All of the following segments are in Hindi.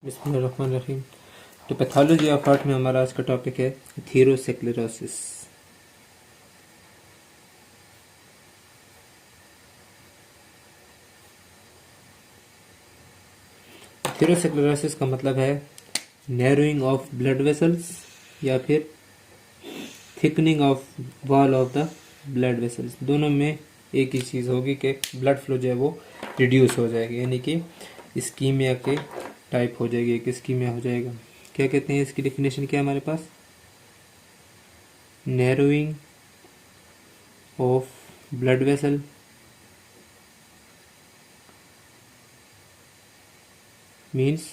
बिस्मिल्लाहिर्रहमानिर्रहीम। तो पैथोलॉजी ऑफ हार्ट में हमारा आज का टॉपिक है एथेरोस्क्लेरोसिस। एथेरोस्क्लेरोसिस का मतलब है नैरोइंग ऑफ ब्लड वेसल्स या फिर thickening of wall of the blood vessels. दोनों में एक ही चीज़ होगी कि ब्लड फ्लो जो है वो रिड्यूस हो जाएगी, यानी कि इस्कीमिया के टाइप हो जाएगी, एक इस्कीमिया हो जाएगा। क्या कहते हैं, इसकी डेफिनेशन क्या है हमारे पास? Narrowing of blood vessel means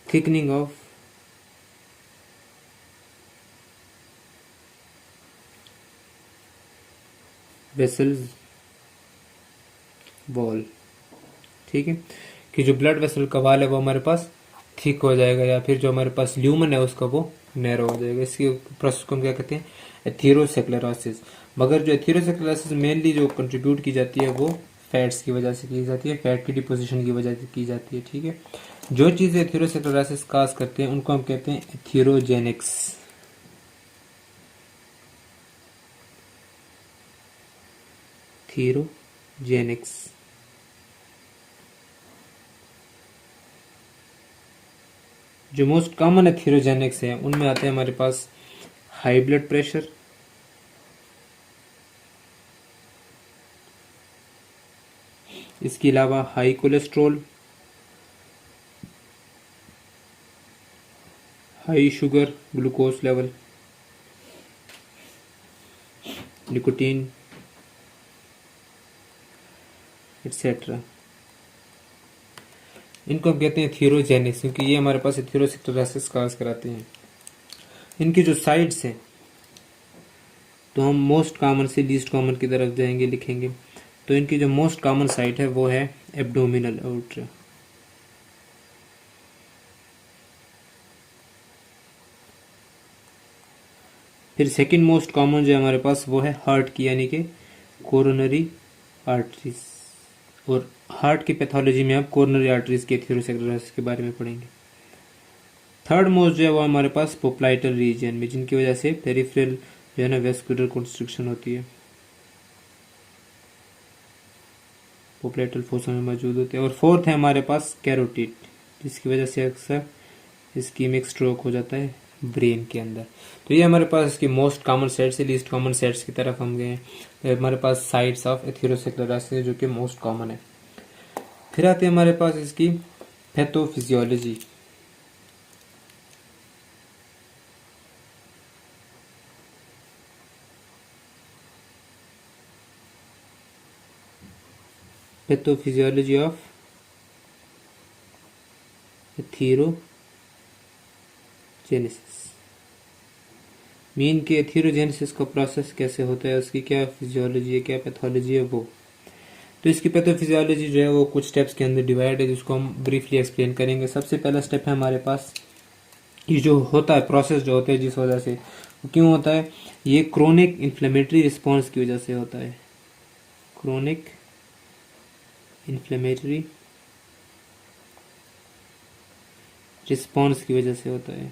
thickening of vessels wall। ठीक है, कि जो ब्लड वेसल का वाल है वो हमारे पास थिक हो जाएगा, या फिर जो हमारे पास ल्यूमन है उसका वो नैरो हो जाएगा। इसकी प्रोसेस को हम क्या कहते हैं? एथेरोस्क्लेरोसिस। मगर जो एथेरोस्क्लेरोसिस मेनली जो कंट्रीब्यूट की जाती है वो फैट्स की वजह से की जाती है, फैट की डिपोजिशन की वजह से की जाती है। ठीक है, जो चीज़ें एथेरोस्क्लेरोसिस काज करते हैं उनको हम कहते हैं एथेरोजेनिक्स। एथेरोजेनिक्स। जो मोस्ट कॉमन एथेरोजेनिक्स है उनमें आते हैं हमारे पास हाई ब्लड प्रेशर, इसके अलावा high cholesterol, high sugar glucose level, nicotine etcetera. इनको हम कहते हैं एथेरोजेनिक्स, क्योंकि ये हमारे पास एथेरोस्क्लेरोसिस काज कराते हैं। इनकी जो साइड्स हैं, तो हम मोस्ट कॉमन से लीस्ट कॉमन की तरफ जाएंगे, लिखेंगे। तो इनकी जो मोस्ट कॉमन साइट है वो है एब्डोमिनल आउटर। फिर सेकंड मोस्ट कॉमन जो है हमारे पास वो है हार्ट की, यानी कि कोरोनरी आर्टरीज। और हार्ट की पैथोलॉजी में आप कोरोनरी आर्टरीज के एथेरोस्क्लेरोसिस के बारे में पढ़ेंगे। थर्ड मोस्ट जो है वो हमारे पास पोप्लाइटल रीजन में, जिनकी वजह से पेरिफेरल जो है ना वेस्कुलर कंस्ट्रक्शन होती है, पोप्लाइटल फोसा में मौजूद होते हैं। और फोर्थ है हमारे पास कैरोटिड, जिसकी वजह से अक्सर इस्कीमिक स्ट्रोक हो जाता है ब्रेन के अंदर। तो ये हमारे पास इसकी मोस्ट कॉमन सेट से लीस्ट कॉमन सेट्स की तरफ हम गए। तो हमारे पास साइट्स ऑफ एथेरोस्क्लेरोसिस जो कि मोस्ट कॉमन है। फिर आते हैं हमारे पास इसकी pathophysiology. Pathophysiology of atherogenesis. Mean के एथेरोजेनेसिस का प्रोसेस कैसे होता है, उसकी क्या फिजियोलॉजी है, क्या पैथोलॉजी है वो। तो इसकी पैथोफिजियोलॉजी जो है वो कुछ स्टेप्स के अंदर डिवाइड है, जिसको हम ब्रीफली एक्सप्लेन करेंगे। सबसे पहला स्टेप है हमारे पास, ये जो होता है प्रोसेस जो होता है जिस वजह से वो क्यों होता है, ये क्रोनिक इन्फ्लेमेटरी रिस्पॉन्स की वजह से होता है। क्रोनिक इन्फ्लेमेटरी रिस्पॉन्स की वजह से होता है।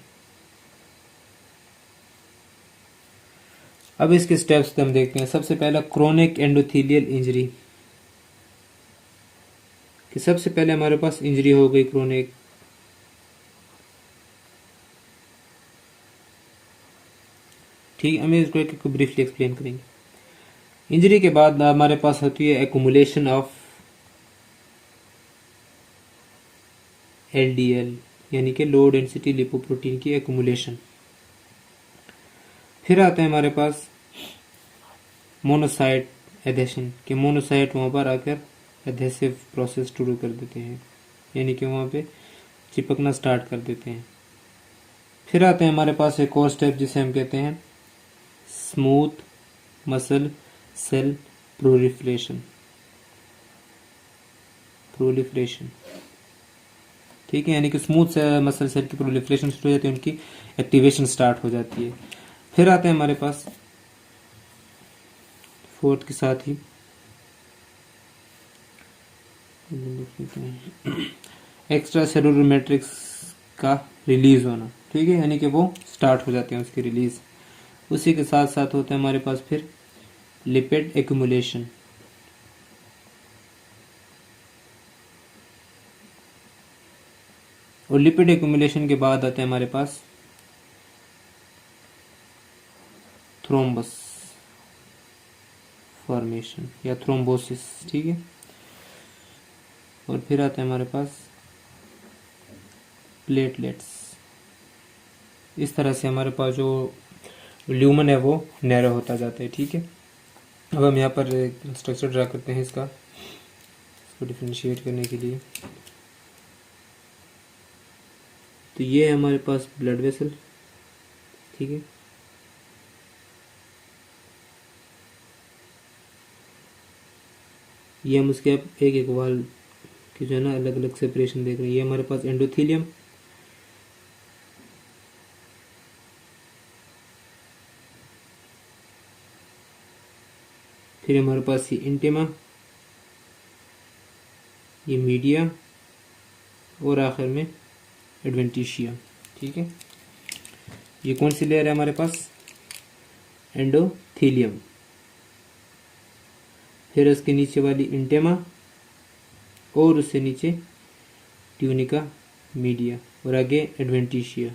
अब इसके स्टेप्स हम देखते हैं। सबसे पहला क्रोनिक एंडोथेलियल इंजरी, कि सबसे पहले हमारे पास इंजरी हो गई क्रोनिक। ठीक, हमें इसको एक ब्रीफली एक्सप्लेन करेंगे। इंजरी के बाद हमारे पास होती है एक्युमुलेशन ऑफ एलडीएल, यानी कि लो डेंसिटी लिपोप्रोटीन की एक्युमुलेशन। फिर आते हैं हमारे पास मोनोसाइट एडेशन, के मोनोसाइट वहां पर आकर एडेसिव प्रोसेस शुरू कर देते हैं, यानी कि वहां पे चिपकना स्टार्ट कर देते हैं। फिर आते हैं हमारे पास एक और स्टेप जिसे हम कहते हैं स्मूथ मसल सेल प्रोलिफरेशन। ठीक है, यानी कि स्मूथ मसल सेल की प्रोलिफरेशन शुरू हो जाती है, उनकी एक्टिवेशन स्टार्ट हो जाती है। फिर आते हैं हमारे पास फोर्थ के साथ ही एक्स्ट्रा सेलुलर मैट्रिक्स का रिलीज होना, ठीक है, यानी कि वो स्टार्ट हो जाते हैं उसकी रिलीज। उसी के साथ साथ होता है हमारे पास फिर लिपिड एक्यूमुलेशन। और लिपिड एक्यूमुलेशन के बाद आता है हमारे पास थ्रोम्बस फॉर्मेशन या थ्रोम्बोसिस, ठीक है। और फिर आता है हमारे पास प्लेटलेट्स। इस तरह से हमारे पास जो ल्यूमन है वो नैरो होता जाता है, ठीक है। अब हम यहाँ पर स्ट्रक्चर ड्रा करते हैं इसको डिफरेंशिएट करने के लिए। तो ये है हमारे पास ब्लड वेसल, ठीक है। ये हम उसके अब एक एक वाल की जो है ना अलग अलग सेपरेशन देख रहे हैं। ये हमारे पास एंडोथीलियम, फिर हमारे पास ये इंटिमा, ये मीडिया और आखिर में एडवेंटिशिया, ठीक है। ये कौन सी लेयर है हमारे पास? एंडोथीलियम। फिर उसके नीचे वाली इंटिमा और उससे नीचे ट्यूनिका मीडिया और आगे एडवेंटिशिया।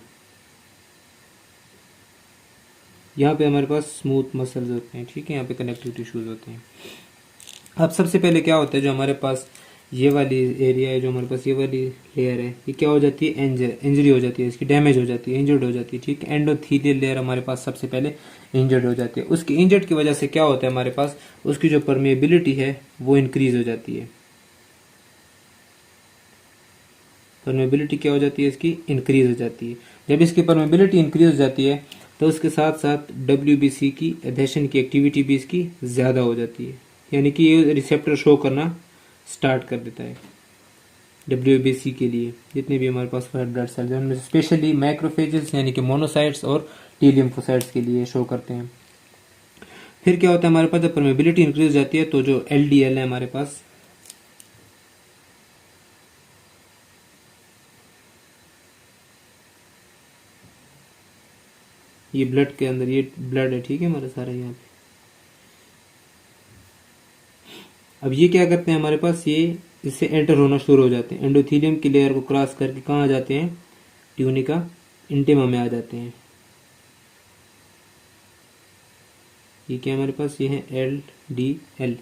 यहाँ पे हमारे पास स्मूथ मसल्स होते हैं, ठीक है, यहाँ पे कनेक्टिव टिश्यूज होते हैं। अब सबसे पहले क्या होता है, जो हमारे पास ये वाली एरिया है, जो हमारे पास ये वाली लेयर है, ये क्या हो जाती है? इंजरी हो जाती है, इसकी डैमेज हो जाती है, इंजर्ड हो जाती है, ठीक है। एंडोथीलियल लेयर हमारे पास सबसे पहले इंजर्ड हो जाती है। उसकी इंजर्ड की वजह से क्या होता है हमारे पास, उसकी जो परमेबिलिटी है वो इंक्रीज हो जाती है। परमेबिलिटी क्या हो जाती है? इसकी इंक्रीज हो जाती है। जब इसकी परमेबिलिटी इंक्रीज हो जाती है तो उसके साथ साथ WBC की एडेशन की एक्टिविटी भी इसकी ज़्यादा हो जाती है, यानी कि ये रिसेप्टर शो करना स्टार्ट कर देता है WBC के लिए। जितने भी हमारे पास रेड ब्लड सेल्स हैं उनमें स्पेशली मैक्रोफेजेस यानी कि मोनोसाइट्स और टी लिम्फोसाइट्स के लिए शो करते हैं। फिर क्या होता है हमारे पास, जब परमेबिलिटी इंक्रीज हो जाती है तो जो LDL है हमारे पास, ये ब्लड के अंदर, ये ब्लड है, ठीक है, हमारा सारा यहाँ पे। अब ये क्या करते हैं हमारे पास, ये इससे एंटर होना शुरू हो जाते हैं। एंडोथीलियम की लेयर को क्रॉस करके कहाँ आ जाते हैं? ट्यूनिका इंटिमा में आ जाते हैं। ये क्या हमारे पास, ये है LDL।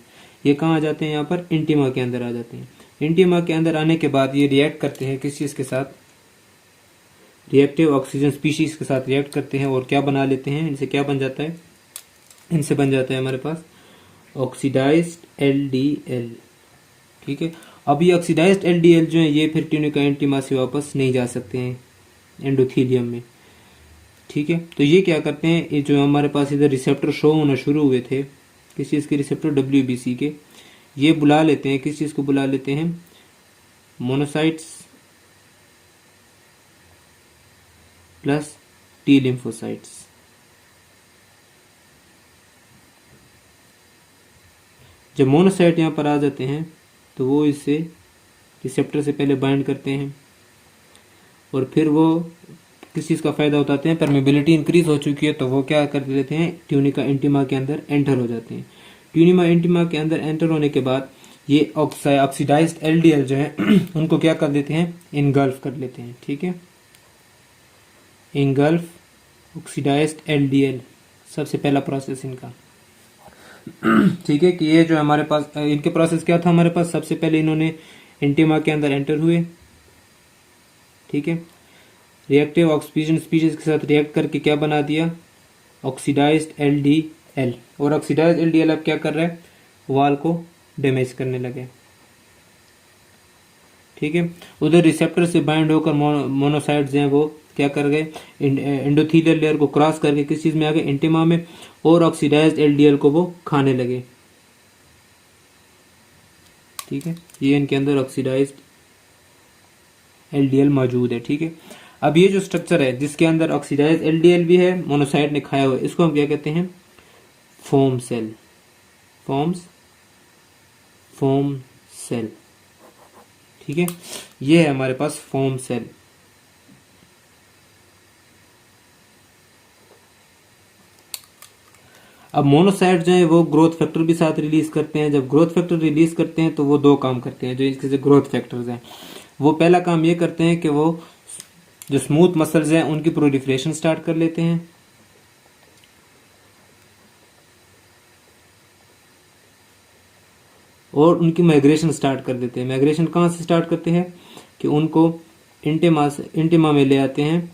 ये कहाँ आ जाते हैं? यहाँ पर इंटिमा के अंदर आ जाते हैं। इंटिमा के अंदर आने के बाद ये रिएक्ट करते हैं किस चीज़ के साथ? रिएक्टिव ऑक्सीजन स्पीशीज के साथ रिएक्ट करते हैं और क्या बना लेते हैं? इनसे क्या बन जाता है? इनसे बन जाता है हमारे पास ऑक्सीडाइज्ड LDL, ठीक है। अब ये ऑक्सीडाइज्ड LDL जो है ये फिर ट्यूनिका इंटिमा से वापस नहीं जा सकते हैं एंडोथीलियम में, ठीक है। तो ये क्या करते हैं, ये जो हमारे पास इधर रिसेप्टर शो होना शुरू हुए थे, किस चीज़ के रिसेप्टर? WBC के। ये बुला लेते हैं, किस चीज़ को बुला लेते हैं? Monocytes plus T lymphocytes. जब मोनोसाइट यहाँ पर आ जाते हैं तो वो इससे रिसेप्टर से पहले बाइंड करते हैं और फिर वो किस चीज़ का फ़ायदा उठाते हैं? परमेबिलिटी इंक्रीज हो चुकी है तो वो क्या कर देते हैं? ट्यूनिका इंटिमा के अंदर एंटर हो जाते हैं। ट्यूनिमा इंटिमा के अंदर एंटर होने के बाद ये ऑक्सीडाइज्ड LDL जो है उनको क्या कर देते हैं? इनगल्फ कर लेते हैं, ठीक है। इनगल्फ ऑक्सीडाइज्ड LDL सबसे पहला प्रोसेस इनका, ठीक है। कि ये जो हमारे पास इनके प्रोसेस क्या था हमारे पास, सबसे पहले इन्होंने इंटिमा के अंदर एंटर हुए, ठीक है। रिएक्टिव ऑक्सीजन स्पीशीज के साथ रिएक्ट करके क्या बना दिया? Oxidized LDL। और ऑक्सीडाइज्ड LDL अब क्या कर रहा है? वाल को डैमेज करने लगे, ठीक है। उधर रिसेप्टर से बाइंड होकर मोनोसाइट्स हैं वो क्या कर गए? एंडोथीलियल लेयर को क्रॉस करके किस चीज में आ गए? इंटिमा में। और ऑक्सीडाइज्ड LDL को वो खाने लगे, ठीक है। ये इनके अंदर ऑक्सीडाइज्ड LDL मौजूद है, ठीक है। अब ये जो स्ट्रक्चर है जिसके अंदर ऑक्सीडाइज्ड LDL भी है, मोनोसाइट ने खाया हुआ है, इसको हम क्या कहते हैं? Foam cell. फोम सेल, ठीक है। ये है हमारे पास फोम सेल। अब मोनोसाइट जो है वो ग्रोथ फैक्टर भी साथ रिलीज करते हैं। जब ग्रोथ फैक्टर रिलीज करते हैं तो वो दो काम करते हैं जो इसके जो ग्रोथ फैक्टर्स हैं। वो पहला काम ये करते हैं कि वो जो स्मूथ मसल्स हैं उनकी प्रोलिफरेशन स्टार्ट कर लेते हैं, और उनकी माइग्रेशन स्टार्ट कर देते हैं। माइग्रेशन कहाँ से स्टार्ट करते हैं कि उनको इंटिमा में ले आते हैं,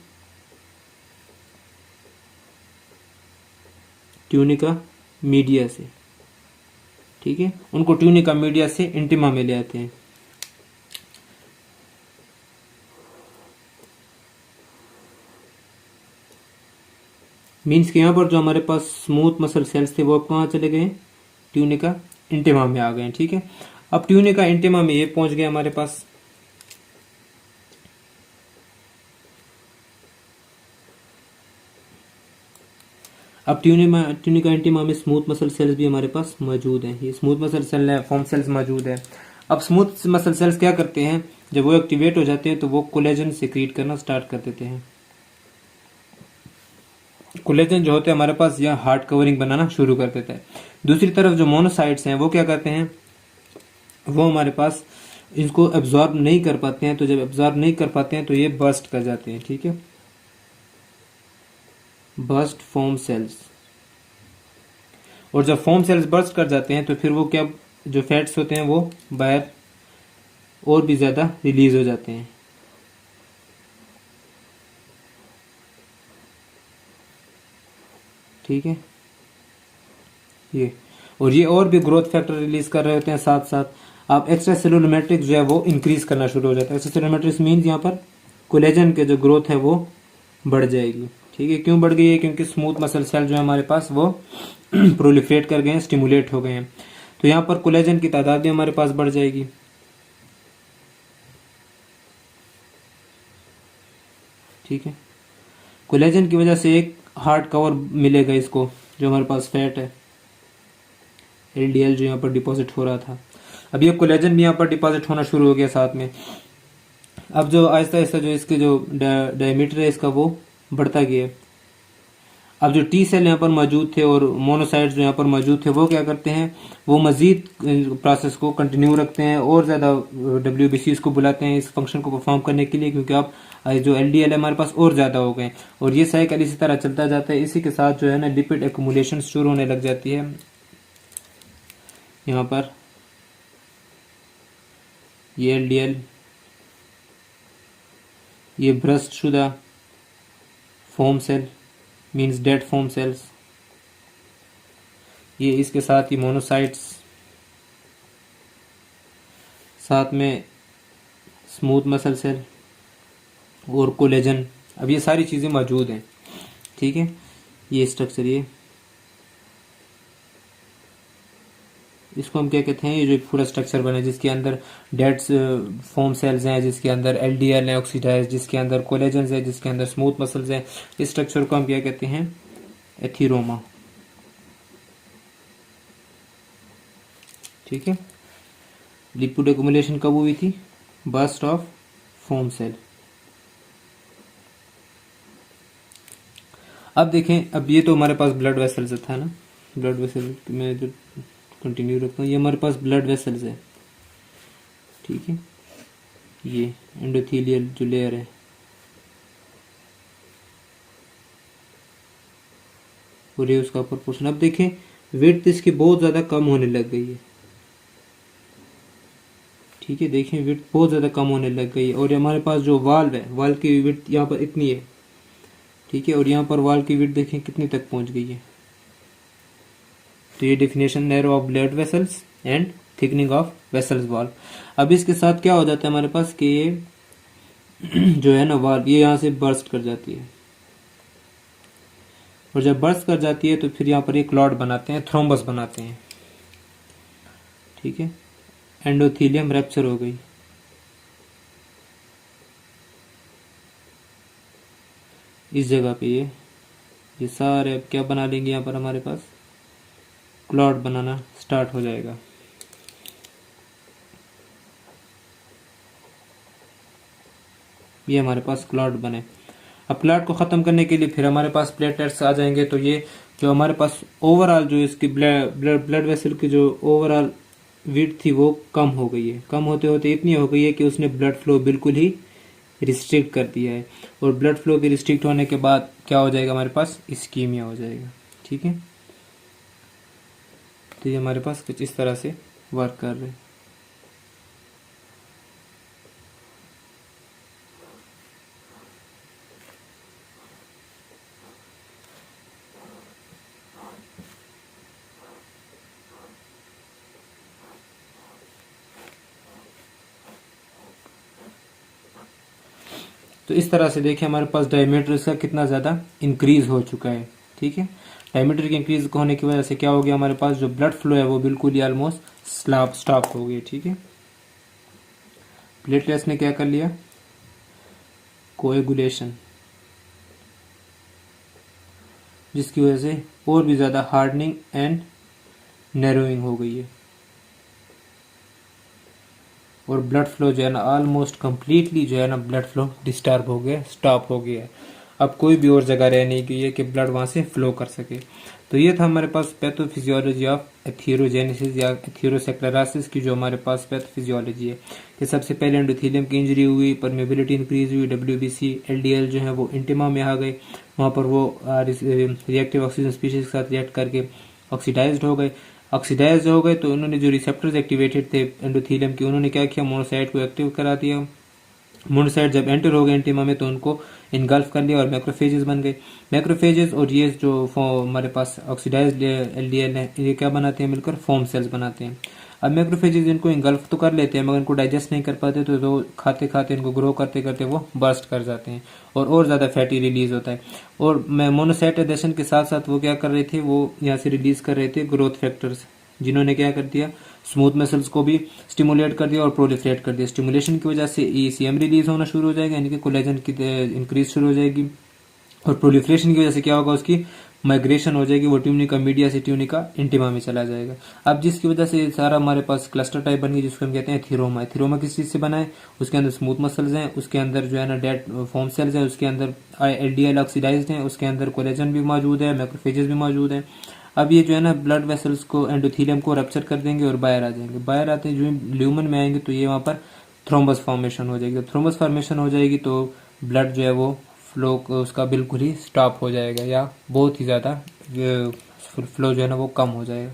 ट्यूनिका मीडिया से। ठीक है, उनको ट्यूनिका मीडिया से इंटिमा में ले आते हैं। मीन्स कि यहाँ पर जो हमारे पास स्मूथ मसल सेल्स थे वो अब कहाँ चले गए, ट्यूनिका इंटिमा में आ गए। ठीक है, अब ट्यूनिका इंटिमा में ये पहुंच गए हमारे पास। अब ट्यूनिका इंटिमा में स्मूथ मसल सेल्स भी हमारे पास मौजूद हैं। ये स्मूथ मसल सेल है, फॉर्म सेल्स मौजूद है। अब स्मूथ मसल सेल्स क्या करते हैं, जब वो एक्टिवेट हो जाते हैं तो वो कोलेजन सिक्रीट करना स्टार्ट कर देते हैं। कोलेजन जो होते हैं हमारे पास यह हार्ड कवरिंग बनाना शुरू कर देता है। दूसरी तरफ जो मोनोसाइट्स हैं वो क्या करते हैं, वो हमारे पास इसको एब्जॉर्ब नहीं कर पाते हैं। तो जब एब्जॉर्ब नहीं कर पाते हैं तो ये बर्स्ट कर जाते हैं। ठीक है, बर्स्ट फॉर्म सेल्स। और जब फॉर्म सेल्स बर्स्ट कर जाते हैं तो फिर वो क्या, जो फैट्स होते हैं वो बाहर और भी ज्यादा रिलीज हो जाते हैं। ठीक है, ये और ये और भी ग्रोथ फैक्टर रिलीज कर रहे होते हैं साथ साथ। आप एक्स्ट्रा सेलुलर मैट्रिक्स जो है वो इंक्रीज करना शुरू हो जाता है। एक्स्ट्रा सेलुलर मैट्रिक्स मीन्स यहाँ पर कोलेजन के जो ग्रोथ है वो बढ़ जाएगी। ठीक है, क्यों बढ़ गई है, क्योंकि स्मूथ मसल सेल जो है हमारे पास वो प्रोलिफरेट कर गए हैं, स्टिमुलेट हो गए हैं। तो यहाँ पर कोलेजन की तादाद भी हमारे पास बढ़ जाएगी। ठीक है, कोलेजन की वजह से एक हार्ड कवर मिलेगा इसको, जो हमारे पास फैट है एलडीएल जो यहाँ पर डिपॉजिट हो रहा था। अब ये कोलेजन भी यहाँ पर डिपॉजिट होना शुरू हो गया साथ में। अब जो आहिस्ता आहिस्ता जो इसके जो डायमीटर है इसका वो बढ़ता गया। अब जो टी सेल यहाँ पर मौजूद थे और मोनोसाइट्स जो यहाँ पर मौजूद थे वो क्या करते हैं, वो मजीद प्रोसेस को कंटिन्यू रखते हैं और ज़्यादा WBCs को बुलाते हैं इस फंक्शन को परफॉर्म करने के लिए, क्योंकि अब जो LDL है हमारे पास और ज़्यादा हो गए। और ये साइकिल इसी तरह चलता जाता है। इसी के साथ जो है ना लिपिड एक्यूमुलेशन शुरू होने लग जाती है। यहाँ पर ये LDL, ये ब्रस्ट शुदा foam cell means dead foam cells, ये इसके साथ ही मोनोसाइट्स, साथ में स्मूथ मसल सेल और कोलेजन। अब ये सारी चीज़ें मौजूद हैं। ठीक है, ये स्ट्रक्चर, ये इसको हम क्या कहते हैं, ये जो पूरा स्ट्रक्चर बना जिसके अंदर डेड फोम सेल्स हैं, जिसके अंदर LDL है ऑक्सीडाइज, जिसके अंदर कोलेजन है, जिसके अंदर स्मूथ मसल्स हैं, इस स्ट्रक्चर को हम क्या कहते हैं, एथीरोमा। ठीक है, लिपिड एक्यूमुलेशन कब हुई थी, बर्स्ट ऑफ फोम सेल। अब देखें, अब ये तो हमारे पास ब्लड वेसल्स था ना, ब्लड वेसल में जो कंटिन्यू रखता हूँ, ये हमारे पास ब्लड वेसल्स है। ठीक है, ये एंडोथेलियल जो लेयर है, और ये उसका अपर पोर्शन। अब देखें विड्थ इसकी बहुत ज़्यादा कम होने लग गई है। ठीक है, देखें विड्थ बहुत ज़्यादा कम होने लग गई है। और हमारे पास जो वाल्व है, वाल्व की विड्थ यहाँ पर इतनी है। ठीक है, और यहाँ पर वाल्व की विड्थ देखें कितनी तक पहुँच गई है। तो ये definition narrow of blood vessels and thickening of vessels valve. अब इसके साथ क्या हो जाता है हमारे पास कि ये जो है ना वाल्व, ये यहाँ से बर्स्ट कर जाती है। और जब बर्स्ट कर जाती है तो फिर यहाँ पर एक क्लॉट बनाते हैं, थ्रोम्बस बनाते हैं। ठीक है, एंडोथेलियम रैप्चर हो गई। इस जगह पे ये सारे अब क्या बना लेंगे, यहाँ पर हमारे पास क्लॉट बनाना स्टार्ट हो जाएगा। ये हमारे पास क्लॉट बने। अब क्लॉट को ख़त्म करने के लिए फिर हमारे पास प्लेटलेट्स आ जाएंगे। तो ये जो हमारे पास ओवरऑल जो इसकी ब्लड वेसल की जो ओवरऑल विड्थ थी वो कम हो गई है। कम होते होते इतनी हो गई है कि उसने ब्लड फ्लो बिल्कुल ही रिस्ट्रिक्ट कर दिया है। और ब्लड फ्लो के रिस्ट्रिक्ट होने के बाद क्या हो जाएगा, हमारे पास इस्कीमिया हो जाएगा। ठीक है, तो ये हमारे पास कुछ इस तरह से वर्क कर रहे हैं। तो इस तरह से देखिए हमारे पास डायमीटर इसका कितना ज़्यादा इंक्रीज हो चुका है। ठीक है, डायमीटर के इंक्रीज होने की वजह से क्या हो गया, हमारे पास जो ब्लड फ्लो है वो बिल्कुल ही ऑलमोस्ट स्टॉप हो गई। ठीक है, प्लेटलेट्स ने क्या कर लिया, कोएगुलेशन, जिसकी वजह से और भी ज़्यादा हार्डनिंग एंड नैरोइंग हो गई है। और ब्लड फ्लो जो है ना ऑलमोस्ट कंप्लीटली जो है ना ब्लड फ्लो डिस्टर्ब हो गया, स्टॉप हो गया है। अब कोई भी और जगह रह नहीं गई है कि ब्लड वहां से फ्लो कर सके। तो ये था हमारे पास पैथोफिजियोलॉजी ऑफ एथीरोजेनेसिस या एथीरोसेक्लेरोसिस की जो हमारे पास पैथोफिजियोलॉजी है कि सबसे पहले एंडोथेलियम की इंजरी हुई, परमेबिलिटी इंक्रीज हुई, WBC LDL जो है वो इंटिमा में आ गए, वहां पर वो रिएक्टिव ऑक्सीजन स्पीशीज के साथ रिएक्ट करके ऑक्सीडाइज्ड हो गए। ऑक्सीडाइज हो गए तो उन्होंने जो रिसेप्टर्स एक्टिवेटेड थे एंडोथेलियम के, उन्होंने क्या किया, मोनोसाइट को एक्टिव करा दिया। मोनोसाइट जब एंटर हो गए एंटीमा में तो उनको इनगल्फ कर लिया और मैक्रोफेजेस बन गए। मैक्रोफेजेस और ये जो हमारे पास ऑक्सीडाइज्ड LDL है, ये क्या बनाते हैं, मिलकर फोम सेल्स बनाते हैं। अब मैक्रोफेजेस इनको इनगल्फ तो कर लेते हैं मगर इनको डाइजेस्ट नहीं कर पाते, तो खाते खाते इनको ग्रो करते करते वो बर्स्ट कर जाते हैं और ज़्यादा फैटी रिलीज होता है। और मोनोसाइट एडेशन के साथ साथ वो क्या कर रहे थे, वो यहाँ से रिलीज कर रहे थे ग्रोथ फैक्टर्स, जिन्होंने क्या कर दिया, स्मूथ मसल्स को भी स्टिमुलेट कर दिया और प्रोलिफरेट कर दिया। स्टिमुलेशन की वजह से ECM रिलीज होना शुरू हो जाएगा, यानी कि कोलेजन की इंक्रीज शुरू हो जाएगी। और प्रोलिफरेशन की वजह से क्या होगा, उसकी माइग्रेशन हो जाएगी, वो ट्यूनिका मीडिया से ट्यूनिका इंटिमा में चला जाएगा। अब जिसकी वजह से सारा हमारे पास क्लस्टर टाइप बन गई, जिसको हम कहते हैं थीरोमा। थीरोमा किस चीज से बना है, उसके अंदर स्मूथ मसल्स हैं, उसके अंदर जो है ना डेड फॉर्म सेल्स हैं, उसके अंदर LDL ऑक्सीडाइज्ड हैं, उसके अंदर कोलेजन भी मौजूद है, मैक्रोफेजेस भी मौजूद हैं। अब ये जो है ना ब्लड वेसल्स को, एंडोथेलियम को रप्चर कर देंगे और बाहर आ जाएंगे। बाहर आते हैं जो ल्यूमन में आएंगे तो ये वहां पर थ्रोम्बस फॉर्मेशन हो जाएगी। थ्रोम्बस फॉर्मेशन हो जाएगी तो ब्लड जो है वो फ्लो उसका बिल्कुल ही स्टॉप हो जाएगा या बहुत ही ज़्यादा फ्लो जो है ना वो कम हो जाएगा।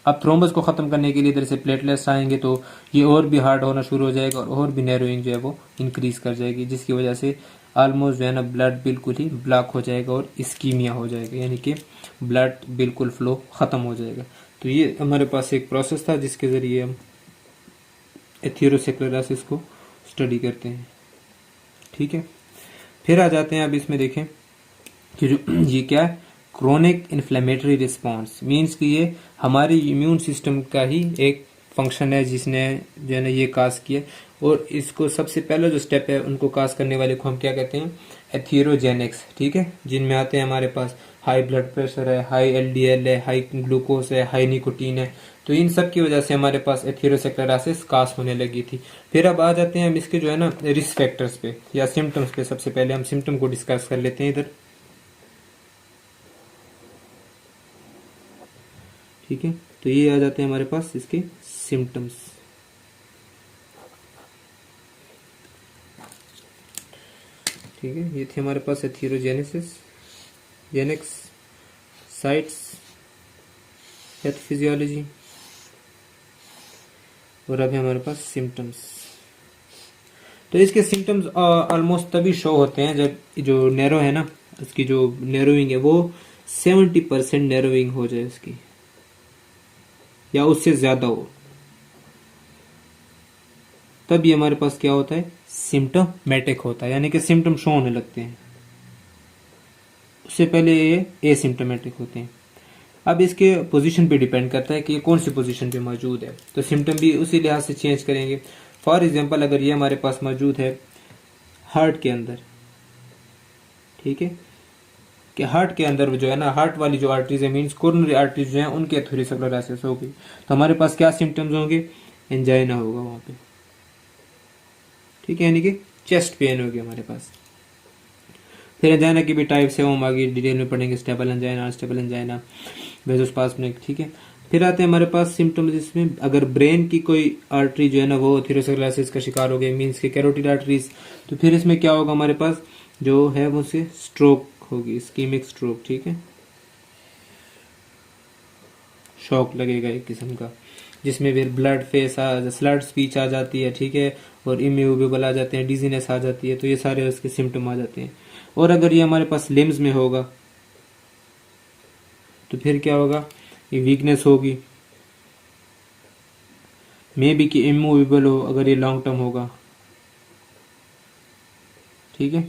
अब थ्रोम्बस को ख़त्म करने के लिए इधर से प्लेटलेट्स आएंगे तो ये और भी हार्ड होना शुरू हो जाएगा और भी नैरोइंग जो है वो इंक्रीज कर जाएगी, जिसकी वजह से ऑलमोस्ट जो है ना ब्लड बिल्कुल ही ब्लॉक हो जाएगा और इस्कीमिया हो जाएगा, यानी कि ब्लड बिल्कुल फ्लो ख़त्म हो जाएगा। तो ये हमारे पास एक प्रोसेस था जिसके ज़रिए हम एथीरोसेक्लेरोसिस को स्टडी करते हैं। ठीक है, फिर आ जाते हैं, अब इसमें देखें कि जो ये क्या है, क्रोनिक इन्फ्लेमेटरी रिस्पॉन्स, मीन्स कि ये हमारे इम्यून सिस्टम का ही एक फंक्शन है जिसने जो है ना ये काज किया। और इसको सबसे पहले जो स्टेप है उनको काज करने वाले को हम क्या कहते हैं, एथीरोजेनिक्स। ठीक है, जिनमें आते हैं हमारे पास हाई ब्लड प्रेशर है, हाई LDL है, हाई ग्लूकोज है, हाई निकोटीन है। तो इन सब की वजह से हमारे पास एथीरोसेक्लेरोसिस काज होने लगी थी। फिर अब आ जाते हैं हम इसके जो है ना रिस्क फैक्टर्स पे या सिम्टम्स पे। सबसे पहले हम सिम्टम को डिस्कस कर लेते हैं इधर। ठीक है, तो ये आ जाते हैं हमारे पास इसके सिम्टम्स। ठीक है, ये थे हमारे पास एथीरोजेनेसिस, जेनेक्स, साइट्स, पैथोफिजियोलॉजी, और अब है हमारे पास सिम्टम्स। तो इसके सिम्टम्स ऑलमोस्ट तभी शो होते हैं जब जो नैरो है ना, उसकी जो नैरोइंग है वो 70% नैरोइंग हो जाए उसकी या उससे ज्यादा हो, तब ये हमारे पास क्या होता है, सिम्टोमेटिक होता है, यानी कि सिम्टम शो होने लगते हैं। उससे पहले ये एसिम्टोमेटिक होते हैं। अब इसके पोजीशन पे डिपेंड करता है कि ये कौन सी पोजीशन पे मौजूद है, तो सिम्टम भी उसी लिहाज से चेंज करेंगे। फॉर एग्जांपल अगर ये हमारे पास मौजूद है हार्ट के अंदर, ठीक है, कि हार्ट के अंदर जो है ना, हार्ट वाली जो आर्टरीज है, मीन्स कोरोनरी आर्टरीज जो है उनके एथीरोसेक्लेरोसिस हो गई, तो हमारे पास क्या सिम्टम्स होंगे, एंजाइना होगा वहां पे। ठीक है, यानी कि चेस्ट पेन होगी हमारे पास। फिर एंजाइना की भी टाइप्स है, वो हम आगे डिटेल में पढ़ेंगे, स्टेबल एंजाइना, अनस्टेबल एंजाइना, वेसोस्पाज्मिक, ठीक है। फिर आते हैं हमारे पास सिम्टम्स, जिसमें अगर ब्रेन की कोई आर्टरी जो है ना वो एथेरोस्क्लेरोसिस का शिकार हो गई, मीन्स के कैरोटिड आर्टरीज, तो फिर इसमें क्या होगा, हमारे पास जो है वो से स्ट्रोक होगी, इस्कीमिक स्ट्रोक, ठीक है, शॉक लगेगा एक किस्म का, जिसमें फिर ब्लड फेस स्लर्ड स्पीच आ जाती है, ठीक है, और इम्यूवेबल आ जाते हैं, डिजीनेस आ जाती है, तो ये सारे उसके सिम्टम आ जाते हैं। और अगर ये हमारे पास लिम्स में होगा तो फिर क्या होगा, ये वीकनेस होगी, मे बी कि इमूवेबल हो अगर ये लॉन्ग टर्म होगा, ठीक है,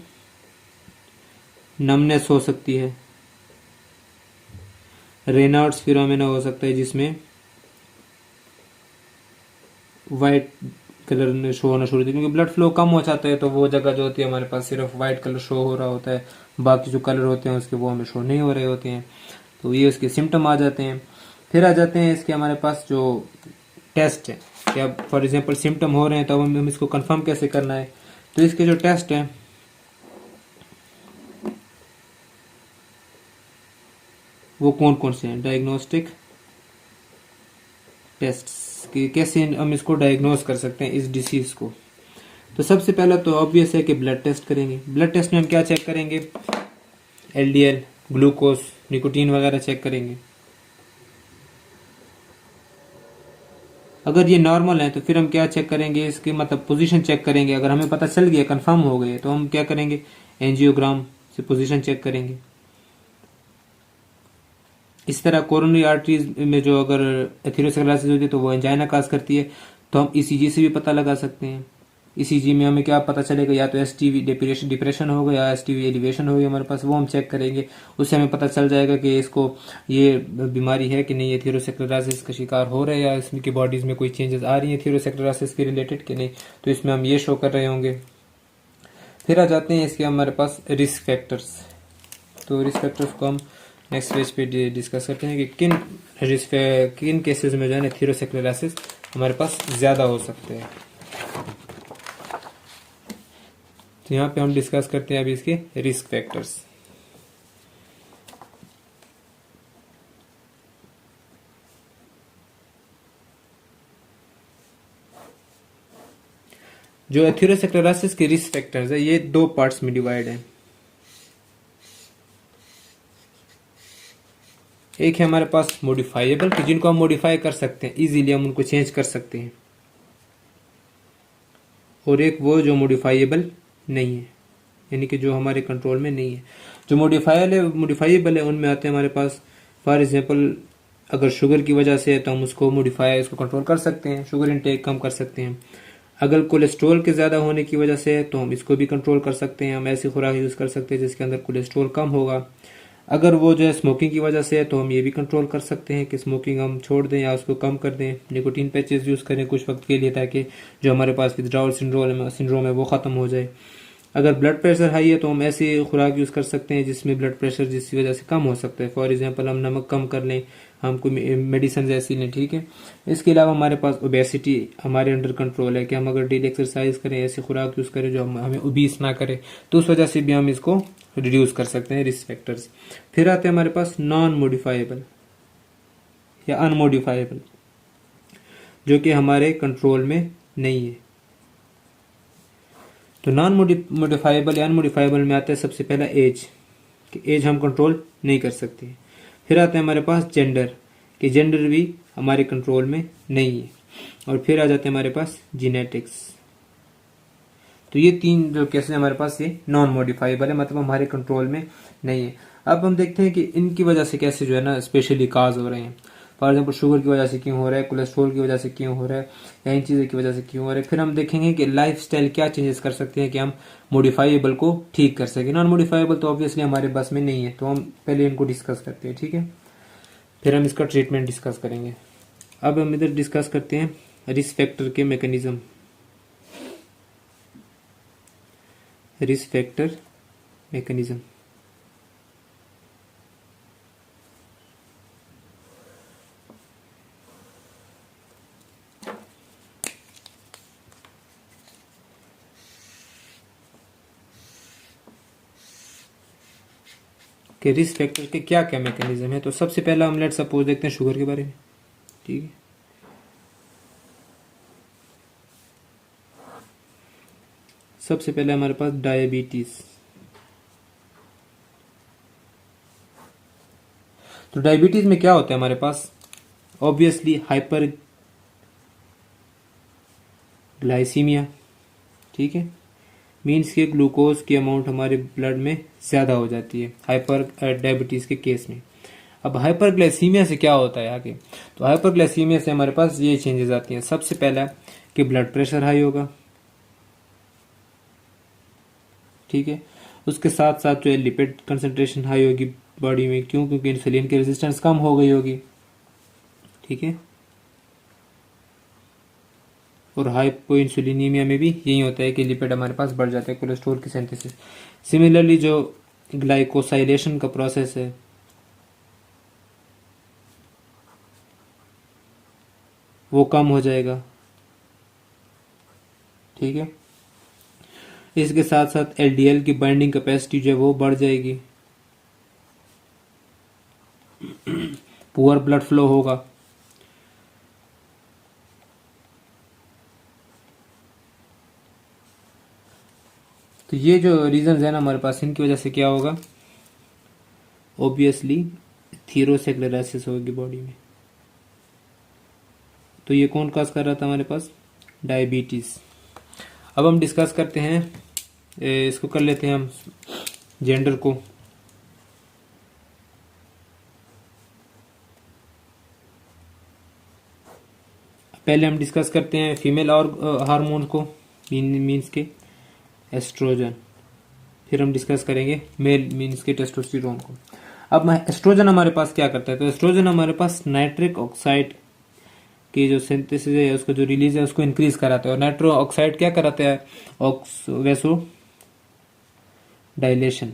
नमनेस हो सकती है, रेनाल्ड्स फिनोमेना हो सकता है जिसमें वाइट कलर ने शो होना शुरू होती है, क्योंकि ब्लड फ्लो कम हो जाता है, तो वो जगह जो होती है हमारे पास सिर्फ वाइट कलर शो हो रहा होता है, बाकी जो कलर होते हैं उसके वो हमें शो नहीं हो रहे होते हैं, तो ये उसके सिम्टम आ जाते हैं। फिर आ जाते हैं इसके हमारे पास जो टेस्ट है, क्या फॉर एग्जांपल सिम्टम हो रहे हैं तो हम इसको कंफर्म कैसे करना है, तो इसके जो टेस्ट हैं वो कौन कौन से हैं, डायग्नोस्टिक टेस्ट कि कैसे हम इसको डायग्नोस कर सकते हैं इस डिसीज को। तो सबसे पहला तो ऑब्वियस है कि ब्लड टेस्ट करेंगे। ब्लड टेस्ट में हम क्या चेक करेंगे, एलडीएल, ग्लूकोज, निकोटीन वगैरह चेक करेंगे। अगर ये नॉर्मल है तो फिर हम क्या चेक करेंगे, इसकी मतलब पोजीशन चेक करेंगे। अगर हमें पता चल गया, कंफर्म हो गए, तो हम क्या करेंगे, एंजियोग्राम से पोजीशन चेक करेंगे। इस तरह कोरोनरी आर्टरीज में जो अगर एथेरोस्क्लेरोसिस होती है तो वो एंजाइना काज करती है, तो हम ईसीजी से भी पता लगा सकते हैं। ईसीजी में हमें क्या पता चलेगा, या तो एसटीवी डिप्रेशन होगा या एसटीवी एलिवेशन होगी हमारे पास, वो हम चेक करेंगे। उससे हमें पता चल जाएगा कि इसको ये बीमारी है कि नहीं, एथेरोस्क्लेरोसिस का शिकार हो रहा है, या इसमें की बॉडीज में कोई चेंजेस आ रही है एथेरोस्क्लेरोसिस के रिलेटेड कि नहीं, तो इसमें हम ये शो कर रहे होंगे। फिर आ जाते हैं इसके हमारे पास रिस्क फैक्टर्स। तो रिस्क फैक्टर्स को हम नेक्स्ट पेज पे डिस्कस करते हैं कि किन केसेस में जो है एथेरोस्क्लेरोसिस हमारे पास ज़्यादा हो सकते हैं। तो यहाँ पे हम डिस्कस करते हैं अभी इसके रिस्क फैक्टर्स। जो एथेरोस्क्लेरोसिस के रिस्क फैक्टर्स है ये दो पार्ट्स में डिवाइड है। एक है हमारे पास मॉडिफाइएबल, कि जिनको हम मॉडिफाई कर सकते हैं, इजीली हम उनको चेंज कर सकते हैं, और एक वो जो मॉडिफाइएबल नहीं है, यानी कि जो हमारे कंट्रोल में नहीं है। जो मॉडिफाइएबल है उनमें आते हैं हमारे पास, फॉर एग्जांपल अगर शुगर की वजह से है तो हम उसको मॉडिफाई, इसको कंट्रोल कर सकते हैं, शुगर इनटेक कम कर सकते हैं। अगर कोलेस्ट्रॉल के ज़्यादा होने की वजह से है तो हम इसको भी कंट्रोल कर सकते हैं, हम ऐसी खुराक यूज़ कर सकते हैं जिसके अंदर कोलेस्ट्रॉल कम होगा। अगर वो जो है स्मोकिंग की वजह से है तो हम ये भी कंट्रोल कर सकते हैं कि स्मोकिंग हम छोड़ दें या उसको कम कर दें, निकोटीन पैचेस यूज़ करें कुछ वक्त के लिए, ताकि जो हमारे पास विथड्रॉल सिंड्रोम है वो ख़त्म हो जाए। अगर ब्लड प्रेशर हाई है तो हम ऐसी खुराक यूज़ कर सकते हैं जिसमें ब्लड प्रेशर जिसकी वजह से कम हो सकता है, फॉर एग्जांपल हम नमक कम कर लें, हम कोई मेडिसिन ऐसी लें, ठीक है। इसके अलावा हमारे पास ओबेसिटी हमारे अंडर कंट्रोल है, कि हम अगर डेली एक्सरसाइज करें, ऐसी खुराक यूज़ करें जो हमें ओबीस ना करे, तो उस वजह से भी हम इसको रिड्यूस कर सकते हैं, रिस्क फैक्टर्स। फिर आते हैं हमारे पास नॉन मॉडिफाइबल या अनमोडिफाइबल, जो कि हमारे कंट्रोल में नहीं है। तो नॉन मॉडिफाइबल या अनमोडिफाइबल में आता है सबसे पहला एज, कि एज हम कंट्रोल नहीं कर सकते। फिर आता है हमारे पास जेंडर, कि जेंडर भी हमारे कंट्रोल में नहीं है। और फिर आ जाते हैं हमारे पास जीनेटिक्स। तो ये तीन जो केसेस हमारे पास ये नॉन मॉडिफाइबल है, मतलब हमारे कंट्रोल में नहीं है। अब हम देखते हैं कि इनकी वजह से कैसे जो है ना स्पेशली काज हो रहे हैं। फॉर एग्जाम्पल शुगर की वजह से क्यों हो रहा है, कोलेस्ट्रॉल की वजह से क्यों हो रहा है, या इन चीज़ों की वजह से क्यों हो रहा है। फिर हम देखेंगे कि लाइफ स्टाइल क्या चेंजेस कर सकते हैं कि हम मॉडिफाइबल को ठीक कर सकें। नॉन मॉडिफाइबल तो ऑब्वियसली हमारे बस में नहीं है, तो हम पहले इनको डिस्कस करते हैं, ठीक है। फिर हम इसका ट्रीटमेंट डिस्कस करेंगे। अब हम इधर डिस्कस करते हैं रिस्क फैक्टर के मैकेनिज्म। रिस्क फैक्टर मैकेनिज्म, कि रिस्क फैक्टर के क्या क्या मैकेनिज्म है। तो सबसे पहला हम लेट सपोज देखते हैं शुगर के बारे में, ठीक है। सबसे पहले हमारे पास डायबिटीज। तो डायबिटीज में क्या होता है हमारे पास, ऑब्वियसली हाइपर ग्लाइसीमिया, ठीक है, मीन्स के ग्लूकोज की अमाउंट हमारे ब्लड में ज़्यादा हो जाती है हाइपर डायबिटीज़ के केस में। अब हाइपर ग्लाइसीमिया से क्या होता है आगे, तो हाइपर ग्लाइसीमिया से हमारे पास ये चेंजेस आती हैं। सबसे पहला कि ब्लड प्रेशर हाई होगा, ठीक है, उसके साथ साथ जो है लिपिड कंसंट्रेशन हाई होगी बॉडी में, क्यों, क्योंकि इंसुलिन की रेजिस्टेंस कम हो गई होगी, ठीक है। और हाइपो इंसुलिनीमिया में भी यही होता है कि लिपिड हमारे पास बढ़ जाते हैं, कोलेस्ट्रॉल की सिंथेसिस। सिमिलरली जो ग्लाइकोसाइलेशन का प्रोसेस है वो कम हो जाएगा, ठीक है। इसके साथ साथ एलडीएल की बाइंडिंग कैपेसिटी जो है वो बढ़ जाएगी, पुअर ब्लड फ्लो होगा, तो ये जो रीजंस है ना हमारे पास, इनकी वजह से क्या होगा, ऑब्वियसली थीरोसेक्लेरोसिस होगी बॉडी में। तो ये कौन काज कर रहा था हमारे पास, डायबिटीज। अब हम डिस्कस करते हैं, इसको कर लेते हैं हम जेंडर को। पहले हम डिस्कस करते हैं फीमेल और हार्मोन को, मीन्स के एस्ट्रोजन। फिर हम डिस्कस करेंगे मेल मीन्स के टेस्टोस्टेरोन को। अब एस्ट्रोजन हमारे पास क्या करता है, तो एस्ट्रोजन हमारे पास नाइट्रिक ऑक्साइड की जो सिंथेसिस है उसको जो रिलीज है उसको इंक्रीज कराता है। और नाइट्रो ऑक्साइड क्या कराता है, वेसो डायलेशन,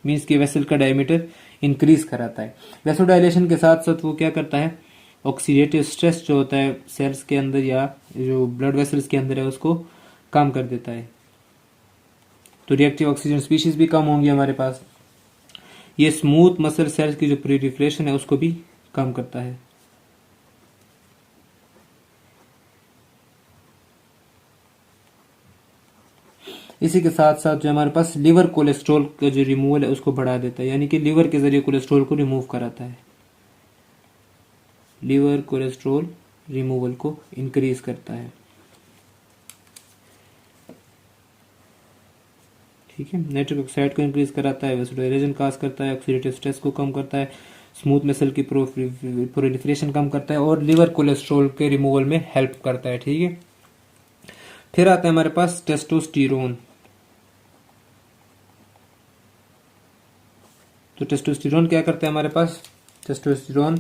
मीन्स की वेसल का डायमीटर इंक्रीज कराता है। वेसो डायलेशन के साथ साथ वो क्या करता है, ऑक्सीडेटिव स्ट्रेस जो होता है सेल्स के अंदर या जो ब्लड वेसल्स के अंदर है उसको कम कर देता है। तो रिएक्टिव ऑक्सीजन स्पीशीज भी कम होंगी हमारे पास। ये स्मूथ मसल सेल्स की जो प्रोलिफरेशन है उसको भी कम करता है। इसी के साथ साथ जो हमारे पास लिवर कोलेस्ट्रॉल का जो रिमूवल है उसको बढ़ा देता है, यानी कि लिवर के जरिए कोलेस्ट्रॉल को रिमूव कराता है। लिवर कोलेस्ट्रॉल रिमूवल को इंक्रीज करता है, ठीक है। नाइट्रिक ऑक्साइड को इंक्रीज कराता है, वेसोडाइलेशन काज करता है, ऑक्सीडेटिव स्ट्रेस को कम करता है, स्मूथ मसल की प्रोलिफरेशन कम करता है और लिवर कोलेस्ट्रॉल के रिमूवल में हेल्प करता है, ठीक है। फिर आता है हमारे पास टेस्टोस्टेरोन। तो टेस्टोस्टेरोन क्या करता है हमारे पास, टेस्टोस्टेरोन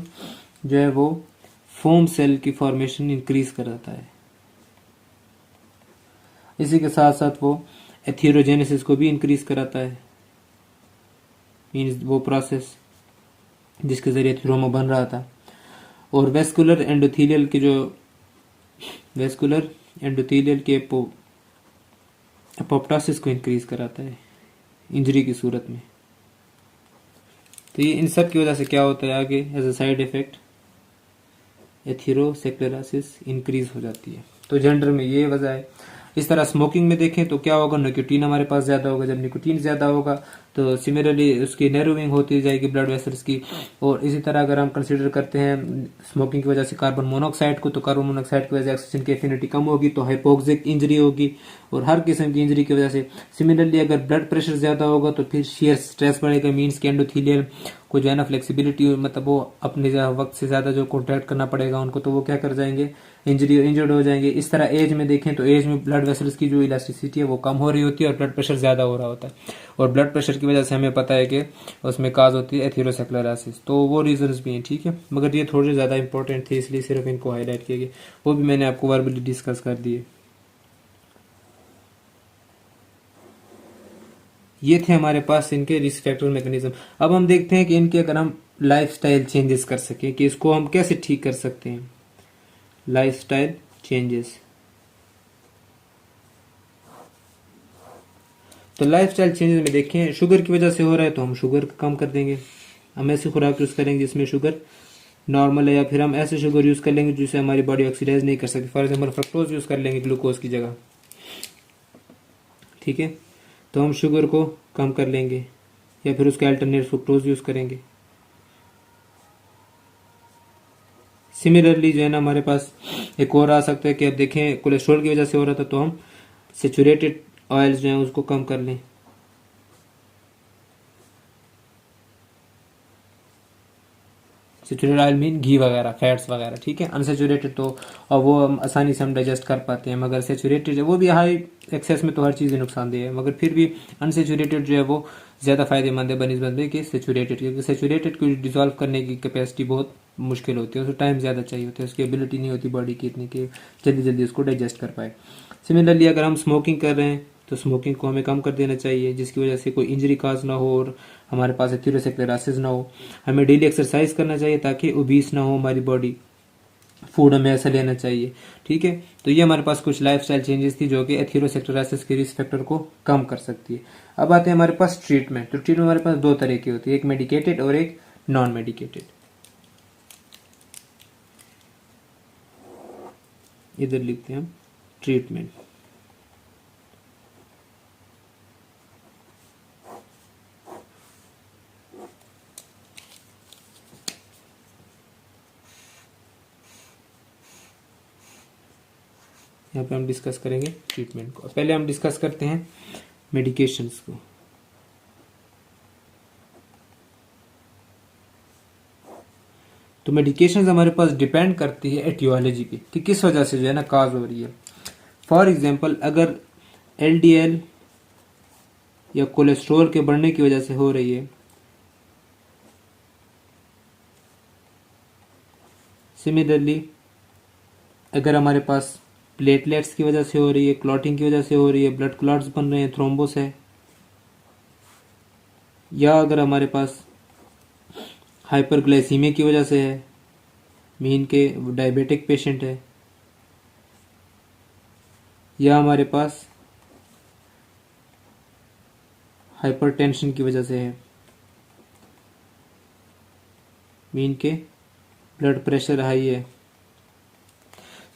जो है वो फोम सेल की फॉर्मेशन इंक्रीज कराता है। इसी के साथ साथ वो एथेरोजेनेसिस को भी इंक्रीज कराता है, मीन्स वो प्रोसेस जिसके जरिए थ्रोमा बन रहा था। और वेस्कुलर एंडोथेलियल के जो वेस्कुलर एंडोथेलियल के एपोप्टोसिस को इंक्रीज कराता है इंजरी की सूरत में। तो ये इन सब की वजह से क्या होता है आगे, as a side effect atherosclerosis increase हो जाती है। तो जेंडर में ये वजह है। इस तरह स्मोकिंग में देखें तो क्या होगा, निकोटीन हमारे पास ज्यादा होगा। जब निकोटीन ज्यादा होगा तो सिमिलरली उसकी नैरोविंग होती जाएगी ब्लड वेसल्स की। और इसी तरह अगर हम कंसीडर करते हैं स्मोकिंग की वजह से कार्बन मोनोऑक्साइड को, तो कार्बन मोनोऑक्साइड की वजह से ऑक्सीजन की एफिनिटी कम होगी, तो हाइपोक्सिक इंजरी होगी। और हर किस्म की इंजरी की वजह से सिमिलरली अगर ब्लड प्रेशर ज्यादा होगा तो फिर शेयर स्ट्रेस बढ़ेगा, मीन्स के एंडोथेलियल को जो है ना फ्लेक्सिबिलिटी, मतलब वो अपने वक्त से ज्यादा जो कॉन्ट्रैक्ट करना पड़ेगा उनको, तो वो क्या कर जाएंगे, इंजर्ड हो जाएंगे। इस तरह एज में देखें तो एज में ब्लड वेसल्स की जो इलास्टिसिटी है वो कम हो रही होती है और ब्लड प्रेशर ज्यादा हो रहा होता है। और ब्लड प्रेशर की वजह से हमें पता है कि उसमें काज होती है एथेरोस्क्लेरोसिस। तो वो रीजंस भी हैं, ठीक है, मगर ये थोड़े ज्यादा इंपॉर्टेंट थे इसलिए सिर्फ इनको हाईलाइट किया गया, वो भी मैंने आपको वर्बली डिस्कस कर दिए। ये थे हमारे पास इनके रिस्क फैक्टर मैकेनिज्म। अब हम देखते हैं कि इनके अगर हम लाइफस्टाइल चेंजेस कर सकें कि इसको हम कैसे ठीक कर सकते हैं। लाइफस्टाइल चेंजेस, तो लाइफस्टाइल चेंजेस में देखें, शुगर की वजह से हो रहा है तो हम शुगर कम कर देंगे, हम ऐसी खुराक यूज़ करेंगे जिसमें शुगर नॉर्मल है, या फिर हम ऐसे शुगर यूज़ कर लेंगे जिससे हमारी बॉडी ऑक्सीडाइज नहीं कर सकती। फॉर एग्जाम्पल फ्रक्टोज यूज़ कर लेंगे ग्लूकोज की जगह, ठीक है, तो हम शुगर को कम कर लेंगे, या फिर उसके अल्टरनेट फ्रुक्टोज यूज़ करेंगे। सिमिलरली जो है ना हमारे पास एक और आ सकता है कि अब देखें कोलेस्ट्रॉल की वजह से हो रहा था तो हम सेचुरेटेड ऑयल्स जो हैं उसको कम कर लें। सेचुरेटेड ऑयल मीन घी वगैरह, फैट्स वगैरह, ठीक है। अनसेचुरेटेड तो और वो हम आसानी से हम डाइजेस्ट कर पाते हैं, मगर सेचुरेटेड वो भी हाई एक्सेस में तो हर चीज़ नुकसानदेह है, मगर फिर भी अनसेचुरेटेड जो है वो ज़्यादा फायदेमंद है बनिस्बत कि सेचुरेटेड, क्योंकि सेचुरेटेड को डिजोल्व करने की कैपेसिटी बहुत मुश्किल होती है, उसको टाइम ज़्यादा चाहिए होता है, उसकी एबिलिटी नहीं होती बॉडी की इतनी कि जल्दी जल्दी उसको डाइजेस्ट कर पाए। सिमिलरली अगर हम स्मोकिंग कर रहे हैं तो स्मोकिंग को हमें कम कर देना चाहिए, जिसकी वजह से कोई इंजरी काज ना हो और हमारे पास एथेरोस्क्लेरोसिस ना हो। हमें डेली एक्सरसाइज करना चाहिए ताकि ओबीस ना हो हमारी बॉडी, फूड हमें ऐसा लेना चाहिए, ठीक है। तो ये हमारे पास कुछ लाइफस्टाइल चेंजेस थी जो कि एथेरोस्क्लेरोसिस के रिस्क फैक्टर को कम कर सकती है। अब आते हैं हमारे पास ट्रीटमेंट। तो ट्रीटमेंट हमारे पास दो तरह की होती है, एक मेडिकेटेड और एक नॉन मेडिकेटेड। इधर लिखते हैं हम ट्रीटमेंट। यहाँ पे हम डिस्कस करेंगे ट्रीटमेंट को। पहले हम डिस्कस करते हैं मेडिकेशंस को। तो मेडिकेशंस हमारे पास डिपेंड करती है एटियोलॉजी पे कि किस वजह से जो है ना काज हो रही है। फॉर एग्जांपल अगर एलडीएल या कोलेस्ट्रॉल के बढ़ने की वजह से हो रही है, सिमिलरली अगर हमारे पास प्लेटलेट्स की वजह से हो रही है, क्लॉटिंग की वजह से हो रही है, ब्लड क्लॉट्स बन रहे हैं, थ्रोम्बोस है, या अगर हमारे पास हाइपरग्लाइसीमिया की वजह से है, मीन के डायबिटिक पेशेंट है, या हमारे पास हाइपरटेंशन की वजह से है, मीन के ब्लड प्रेशर हाई है।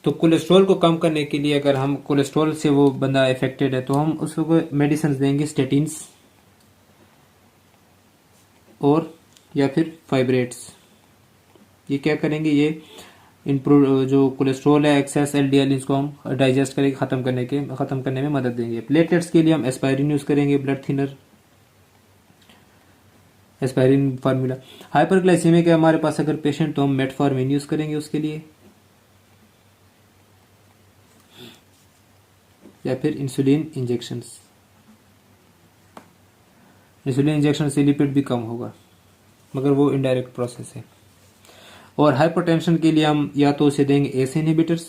तो कोलेस्ट्रॉल को कम करने के लिए अगर हम कोलेस्ट्रॉल से वो बंदा इफेक्टेड है तो हम उसको मेडिसिन देंगे, स्टेटिन्स और या फिर फाइब्रेट्स। ये क्या करेंगे, ये इम्प्रूव जो कोलेस्ट्रॉल है एक्सेस एलडीएल इसको हम डाइजेस्ट करके खत्म करने में मदद देंगे। प्लेटलेट्स के लिए हम एस्पायरिन यूज करेंगे, ब्लड थिनर, एस्पायरिन फार्मूला। हाइपरग्लाइसीमिया के हमारे पास अगर पेशेंट तो हम मेटफॉर्मिन यूज करेंगे उसके लिए, या फिर इंसुलिन इंजेक्शंस। इंसुलिन इंजेक्शन से लिपिड भी कम होगा, मगर वो इनडायरेक्ट प्रोसेस है। और हाइपरटेंशन के लिए हम या तो उसे देंगे एस इनहिबिटर्स,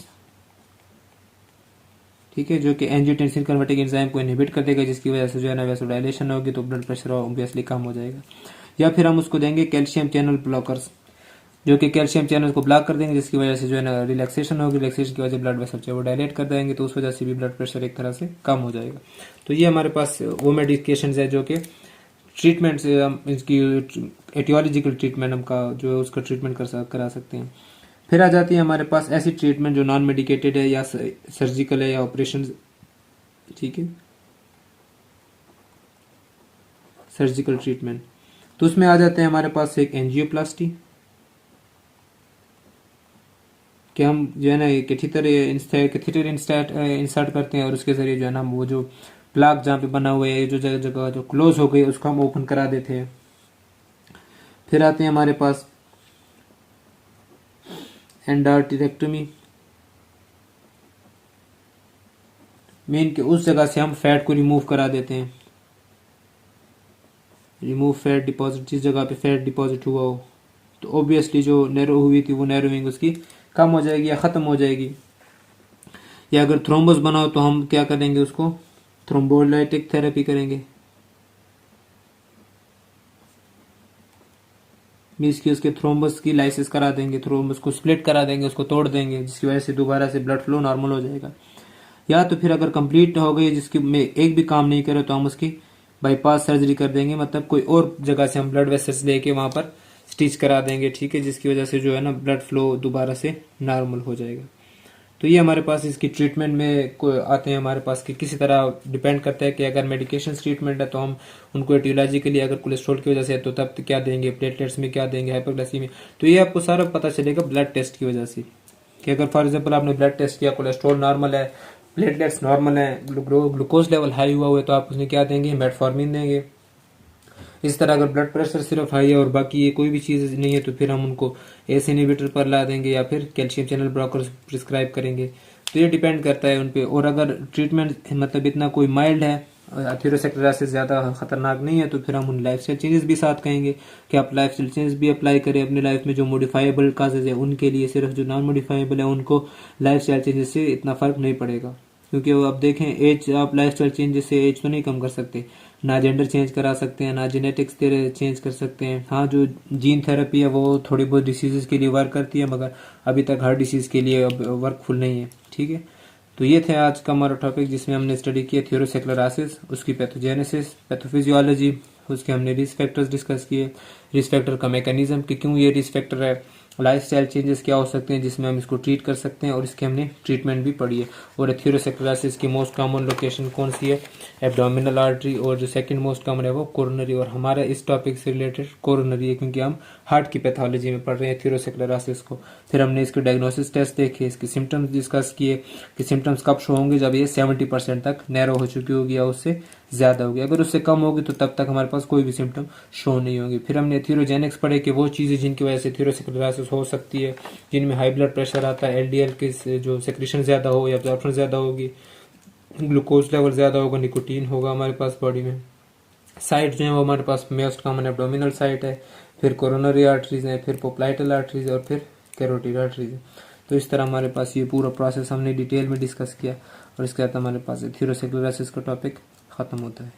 ठीक है, जो कि एंजियोटेंसिन कन्वर्टिंग एंजाइम को इनहिबिट कर देगा, जिसकी वजह से जो है ना वैसोडाइलेशन होगी तो ब्लड प्रेशर ऑब्वियसली कम हो जाएगा। या फिर हम उसको देंगे कैल्शियम चैनल ब्लॉकर्स, जो कि कैल्शियम चैनल को ब्लॉक कर देंगे, जिसकी वजह से जो है ना रिलैक्सेशन होगी, रिलैक्सेशन की वजह से ब्लड वेसल वो डायलेट कर देंगे, तो उस वजह से भी ब्लड प्रेशर एक तरह से कम हो जाएगा। तो ये हमारे पास वो मेडिकेशन है जो कि ट्रीटमेंट से हम इसकी एटियोलॉजिकल ट्रीटमेंट हम का जो है उसका ट्रीटमेंट करा सकते हैं। फिर आ जाती है हमारे पास ऐसी ट्रीटमेंट जो नॉन मेडिकेटेड है या सर्जिकल है या ऑपरेशन, ठीक है, सर्जिकल ट्रीटमेंट। तो उसमें आ जाते हैं हमारे पास एक एंजियोप्लास्टी, कि हम जो है ना कैथेटर इंसर्ट करते हैं और उसके जरिए जो है ना वो जो प्लाक जहाँ पे बना हुआ है, जो जगह जगह जो क्लोज हो गई उसको हम ओपन करा देते हैं। फिर आते हैं हमारे पास एंडार्टेरेक्टोमी, मेन के उस जगह से हम फैट को रिमूव करा देते हैं, रिमूव फैट डिपॉजिट, जिस जगह पे फैट डिपॉजिट हुआ हो तो ऑब्वियसली जो नैरो हुई थी वो नैरोइंग उसकी कम हो जाएगी या ख़त्म हो जाएगी। या अगर थ्रोम्बस बना हो तो हम क्या करेंगे, उसको थ्रोम्बोलाइटिक थेरेपी करेंगे, मीन्स की उसके थ्रोम्बस की लाइसिस करा देंगे, थ्रोम्बस को स्प्लिट करा देंगे, उसको तोड़ देंगे, जिसकी वजह से दोबारा से ब्लड फ्लो नॉर्मल हो जाएगा। या तो फिर अगर कंप्लीट हो गई जिसकी में एक भी काम नहीं करे तो हम उसकी बाईपास सर्जरी कर देंगे, मतलब कोई और जगह से हम ब्लड वेसल्स लेके वहां पर स्टिच करा देंगे, ठीक है, जिसकी वजह से जो है ना ब्लड फ्लो दोबारा से नॉर्मल हो जाएगा। तो ये हमारे पास इसकी ट्रीटमेंट में आते हैं हमारे पास कि किसी तरह डिपेंड करता है कि अगर मेडिकेशन ट्रीटमेंट है तो हम उनको एटियोलॉजिकली अगर कोलेस्ट्रॉल की वजह से है तो तब क्या देंगे, प्लेटलेट्स में क्या देंगे, हाइपरग्लाइसीमिया, तो ये आपको सारा पता चलेगा ब्लड टेस्ट की वजह से कि अगर फॉर एग्जाम्पल आपने ब्लड टेस्ट किया, कोलेस्ट्रॉल नॉर्मल है, प्लेटलेट्स नॉर्मल है, ग्लूकोज लेवल हाई हुआ है तो आप उसमें क्या देंगे, मेटफॉर्मिन देंगे। इस तरह अगर ब्लड प्रेशर सिर्फ हाई है और बाकी ये कोई भी चीज़ नहीं है तो फिर हम उनको एस इनहिबिटर पर ला देंगे या फिर कैल्शियम चैनल ब्लॉकर प्रिस्क्राइब करेंगे। तो ये डिपेंड करता है उन पे। और अगर ट्रीटमेंट मतलब इतना कोई माइल्ड है, एथेरोस्क्लेरोसिस ज़्यादा खतरनाक नहीं है, तो फिर हम उन लाइफस्टाइल चेंजेस भी साथ कहेंगे कि आप लाइफस्टाइल चेंजेस भी अप्लाई करें अपनी लाइफ में। जो मॉडिफाइबल काजेज है उनके लिए, सिर्फ जो नॉन मॉडिफाइबल है उनको लाइफस्टाइल चेंजेस से इतना फर्क नहीं पड़ेगा, क्योंकि वो आप देखें एज, आप लाइफस्टाइल चेंजेस से एज तो नहीं कम कर सकते, ना जेंडर चेंज करा सकते हैं, ना जेनेटिक्स चेंज कर सकते हैं। हाँ, जो जीन थेरेपी है वो थोड़ी बहुत डिसीजेस के लिए वर्क करती है, मगर अभी तक हर डिसीज के लिए अब वर्कफुल नहीं है, ठीक है। तो ये थे आज का हमारा टॉपिक जिसमें हमने स्टडी किया एथेरोस्क्लेरोसिस, उसकी पैथोजेनेसिस, पैथोफिजियोलॉजी, उसके हमने रिस्क फैक्टर्स डिस्कस किए, रिस्क फैक्टर का मैकेनिज्म कि क्यों ये रिस्क फैक्टर है, लाइफस्टाइल चेंजेस क्या हो सकते हैं जिसमें हम इसको ट्रीट कर सकते हैं, और इसके हमने ट्रीटमेंट भी पढ़ी है। और एथेरोस्क्लेरोसिस की मोस्ट कॉमन लोकेशन कौन सी है, एब्डोमिनल आर्टरी, और जो सेकंड मोस्ट कॉमन है वो कोरोनरी। और हमारा इस टॉपिक से रिलेटेड कोरोनरी है क्योंकि हम हार्ट की पैथोलॉजी में पढ़ रहे हैं एथेरोस्क्लेरोसिस को। फिर हमने इसके डायग्नोसिस टेस्ट देखे, इसके सिम्टम्स डिस्कस किए कि सिम्टम्स कब शो होंगे, जब ये 70% तक नैरो हो चुकी होगी या उससे ज्यादा होगी। अगर उससे कम होगी तो तब तक हमारे पास कोई भी सिम्टम शो नहीं होंगे। फिर हमने एथेरोजेनिक्स पढ़े कि वो चीजें जिनकी वजह से एथेरोस्क्लेरोसिस हो सकती है, जिनमें हाई ब्लड प्रेशर आता है, एलडीएल की जो सेक्रेशन ज्यादा हो या एब्जॉर्प्शन ज्यादा होगी, ग्लूकोज लेवल ज्यादा होगा, निकोटीन होगा हमारे पास बॉडी में। साइट जो है वो हमारे पास मोस्ट कॉमन एब्डोमिनल साइट है, फिर कोरोनरी आर्टरीज है, फिर पोप्लाइटल आर्टरीज और फिर कैरोटिड आर्टरीज है। तो इस तरह हमारे पास ये पूरा प्रोसेस हमने डिटेल में डिस्कस किया, और इसके बाद हमारे पास एथेरोस्क्लेरोसिस का टॉपिक खत्म होता है।